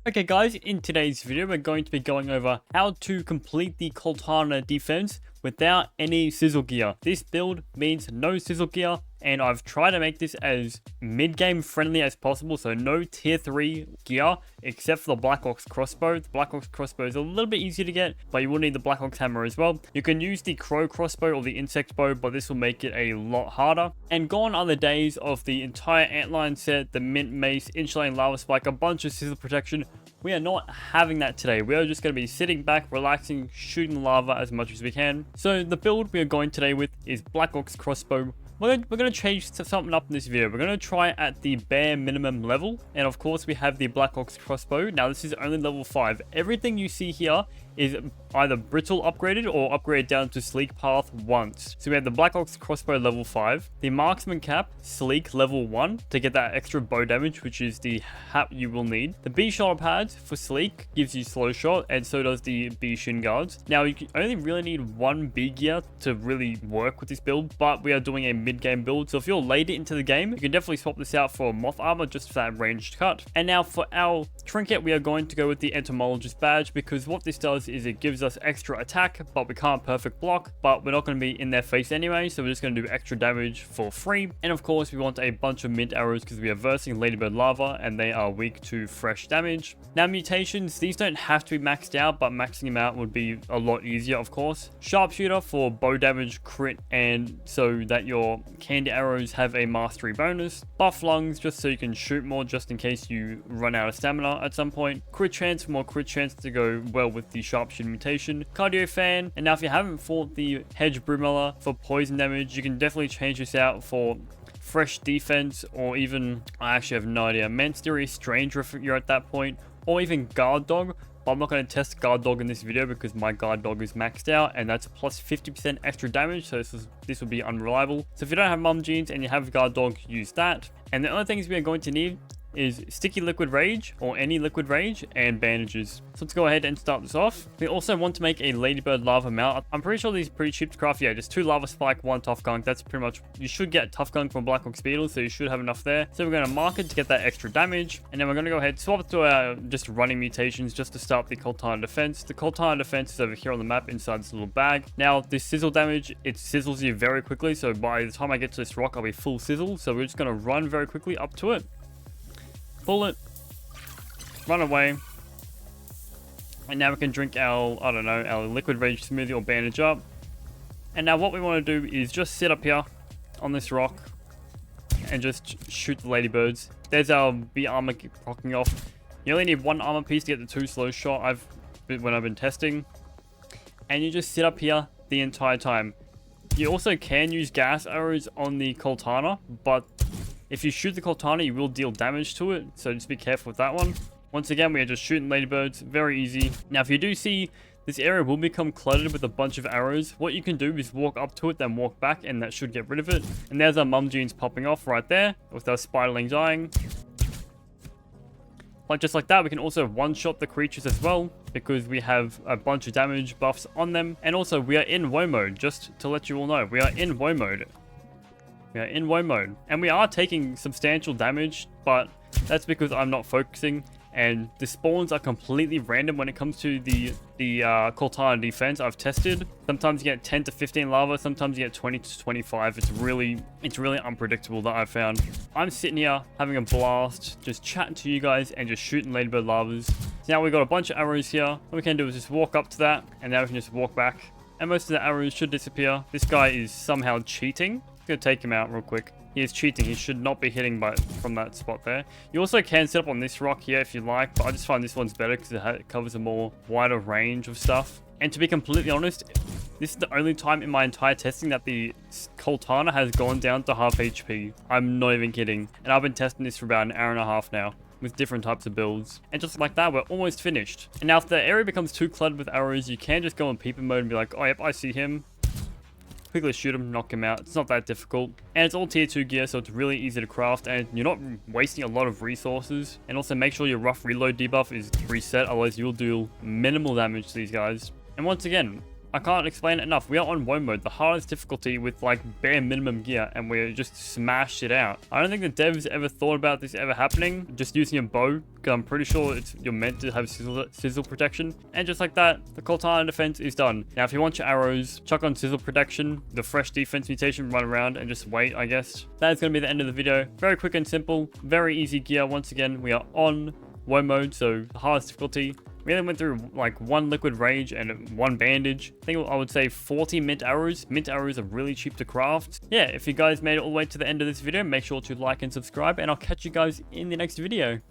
Okay guys, in today's video we're going to be going over how to complete the Coaltana defense without any sizzle gear. This build means no sizzle gear, and I've tried to make this as mid-game friendly as possible, so no tier 3 gear except for the Black Ox crossbow. The Black Ox crossbow is a little bit easier to get, but you will need the Black Ox hammer as well. You can use the crow crossbow or the insect bow, but this will make it a lot harder. And gone are the days of the entire antline set, the mint mace, insulating lava spike, a bunch of sizzle protection. We are not having that today. We are just going to be sitting back, relaxing, shooting the lava as much as we can. So the build we are going today with is Black Ox crossbow. We're going to change something up in this video. We're going to try at the bare minimum level. And of course we have the Black Ox crossbow. Now this is only level 5. Everything you see here is either brittle upgraded or upgraded down to sleek path once. So we have the Black Ox crossbow level 5, the marksman cap sleek level 1 to get that extra bow damage, which is the hat you will need. The B shoulder pads for sleek gives you slow shot, and so does the B shin guards. Now you can only really need one B gear to really work with this build, but we are doing a mid-game build, so if you're later into the game you can definitely swap this out for moth armor just for that ranged cut. And now for our trinket, we are going to go with the entomologist badge, because what this does is it gives us extra attack, but we can't perfect block, but we're not going to be in their face anyway, so we're just going to do extra damage for free. And of course we want a bunch of mint arrows because we are versing ladybird lava and they are weak to fresh damage. Now mutations, these don't have to be maxed out, but maxing them out would be a lot easier of course. Sharpshooter for bow damage, crit, and so that your candy arrows have a mastery bonus. Buff lungs just so you can shoot more just in case you run out of stamina at some point. Crit chance for more crit chance to go well with the sharpshooter mutation. Cardio fan, and now if you haven't fought the hedge brumella for poison damage, you can definitely change this out for fresh defense, or even, I actually have no idea, Manstery stranger if you're at that point, or even guard dog. But I'm not going to test guard dog in this video because my guard dog is maxed out, and that's a plus 50% extra damage, so this will be unreliable. So if you don't have mum jeans and you have guard dog, use that. And the only things we are going to need is sticky liquid rage, or any liquid rage, and bandages. So let's go ahead and start this off. We also want to make a ladybird lava mount. I'm pretty sure these are pretty cheap to craft. Yeah, just 2 lava spike, 1 tough gunk. That's pretty much, you should get tough gunk from Black Ox beetle, so you should have enough there. So we're going to mark it to get that extra damage, and then we're going to go ahead swap it to our just running mutations just to start the Coaltana defense. The Coaltana defense is over here on the map inside this little bag. Now this sizzle damage, it sizzles you very quickly, so by the time I get to this rock I'll be full sizzle. So we're just going to run very quickly up to it, pull it, run away, and now we can drink our, I don't know, our liquid rage smoothie or bandage up. And now what we want to do is just sit up here on this rock and just shoot the ladybirds. There's our B armor rocking off. You only need 1 armor piece to get the 2 slow shot when I've been testing, and you just sit up here the entire time. You also can use gas arrows on the Coaltana, but if you shoot the Coaltana, you will deal damage to it, so just be careful with that one. Once again, we are just shooting ladybirds, very easy. Now, if you do see this area will become cluttered with a bunch of arrows, what you can do is walk up to it, then walk back, and that should get rid of it. And there's our mum jeans popping off right there, with our spiderling dying. Just like that, we can also one-shot the creatures as well, because we have a bunch of damage buffs on them. And also, we are in woe mode, just to let you all know. We are in woe mode. We are in woe mode, and we are taking substantial damage, but that's because I'm not focusing, and the spawns are completely random when it comes to the Coaltana defense. I've tested. Sometimes you get 10 to 15 lava, sometimes you get 20 to 25. It's really unpredictable, that I've found. I'm sitting here having a blast, just chatting to you guys and just shooting ladybird lavas. So now we've got a bunch of arrows here. What we can do is just walk up to that, and now we can just walk back, and most of the arrows should disappear. This guy is somehow cheating. Gonna take him out real quick. He is cheating. He should not be hitting from that spot there. You also can set up on this rock here if you like, but I just find this one's better because it covers a more wider range of stuff. And to be completely honest, this is the only time in my entire testing that the Coaltana has gone down to half HP. I'm not even kidding. And I've been testing this for about an hour and a half now, with different types of builds. And just like that, we're almost finished. And now if the area becomes too cluttered with arrows, you can just go in peeper mode and be like, oh yep, I see him. Quickly shoot him, knock him out. It's not that difficult, and it's all tier 2 gear, so it's really easy to craft, and you're not wasting a lot of resources. And also make sure your rough reload debuff is reset, otherwise you'll do minimal damage to these guys. And once again, I can't explain it enough. We are on woe mode, the hardest difficulty with like bare minimum gear, and we're just smashed it out. I don't think the devs ever thought about this ever happening, just using a bow, because I'm pretty sure you're meant to have sizzle protection. And just like that, the Coaltana defense is done. Now, if you want your arrows, chuck on sizzle protection, the fresh defense mutation, run around and just wait, I guess. That is going to be the end of the video. Very quick and simple, very easy gear. Once again, we are on woe mode, so the hardest difficulty. We only went through like 1 liquid rage and 1 bandage. I think I would say 40 mint arrows. Mint arrows are really cheap to craft. Yeah, if you guys made it all the way to the end of this video, make sure to like and subscribe, and I'll catch you guys in the next video.